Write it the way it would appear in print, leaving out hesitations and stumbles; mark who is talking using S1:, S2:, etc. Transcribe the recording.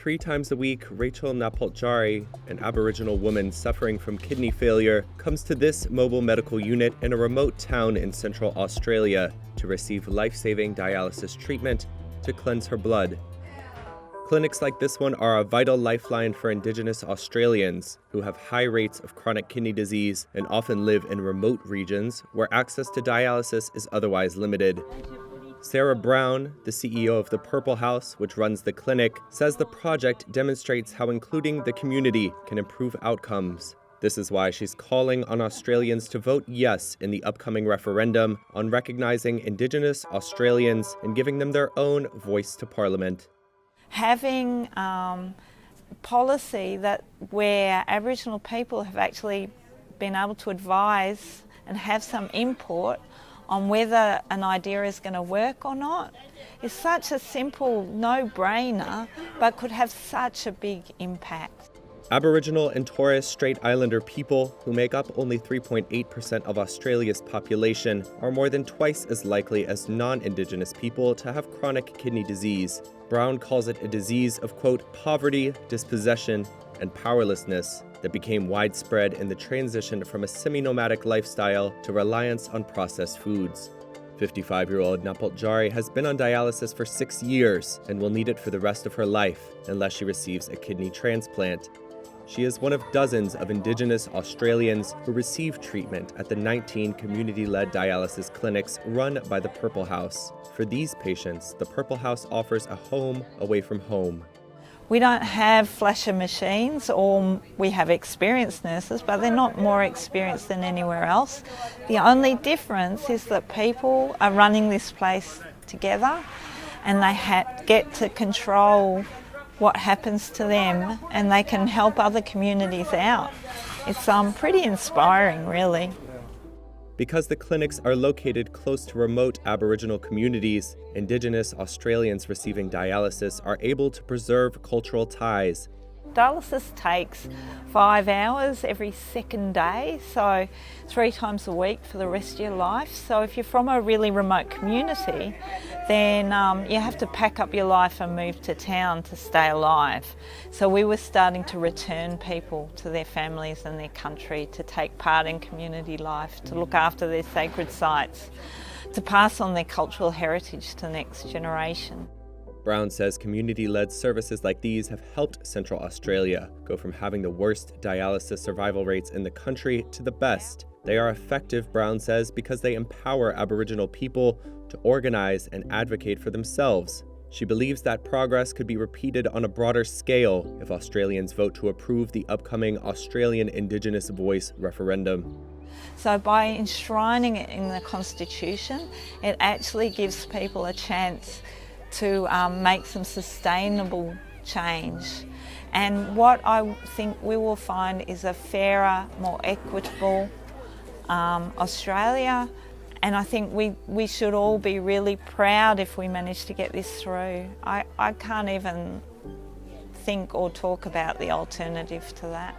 S1: 3 times a week, Rachel Napoltjari, an Aboriginal woman suffering from kidney failure, comes to this mobile medical unit in a remote town in Central Australia to receive life-saving dialysis treatment to cleanse her blood. Clinics like this one are a vital lifeline for Indigenous Australians who have high rates of chronic kidney disease and often live in remote regions where access to dialysis is otherwise limited. Sarah Brown, the CEO of the Purple House, which runs the clinic, says the project demonstrates how including the community can improve outcomes. This is why she's calling on Australians to vote yes in the upcoming referendum on recognizing Indigenous Australians and giving them their own voice to Parliament.
S2: Having policy where Aboriginal people have actually been able to advise and have some input on whether an idea is going to work or not is such a simple no-brainer, but could have such a big impact.
S1: Aboriginal and Torres Strait Islander people, who make up only 3.8% of Australia's population, are more than twice as likely as non-Indigenous people to have chronic kidney disease. Brown calls it a disease of, quote, poverty, dispossession, and powerlessness that became widespread in the transition from a semi-nomadic lifestyle to reliance on processed foods. 55-year-old Napoltjari has been on dialysis for 6 years and will need it for the rest of her life unless she receives a kidney transplant. She is one of dozens of Indigenous Australians who receive treatment at the 19 community-led dialysis clinics run by the Purple House. For these patients, the Purple House offers a home away from home.
S2: We don't have flasher machines, or we have experienced nurses, but they're not more experienced than anywhere else. The only difference is that people are running this place together and they get to control what happens to them, and they can help other communities out. It's pretty inspiring, really.
S1: Because the clinics are located close to remote Aboriginal communities, Indigenous Australians receiving dialysis are able to preserve cultural ties.
S2: Dialysis takes 5 hours every second day, so 3 times a week for the rest of your life. So if you're from a really remote community, then you have to pack up your life and move to town to stay alive. So we were starting to return people to their families and their country, to take part in community life, to look after their sacred sites, to pass on their cultural heritage to the next generation.
S1: Brown says community-led services like these have helped Central Australia go from having the worst dialysis survival rates in the country to the best. They are effective, Brown says, because they empower Aboriginal people to organize and advocate for themselves. She believes that progress could be repeated on a broader scale if Australians vote to approve the upcoming Australian Indigenous Voice referendum.
S2: So by enshrining it in the Constitution, it actually gives people a chance to make some sustainable change. And what I think we will find is a fairer, more equitable Australia. And I think we should all be really proud if we manage to get this through. I can't even think or talk about the alternative to that.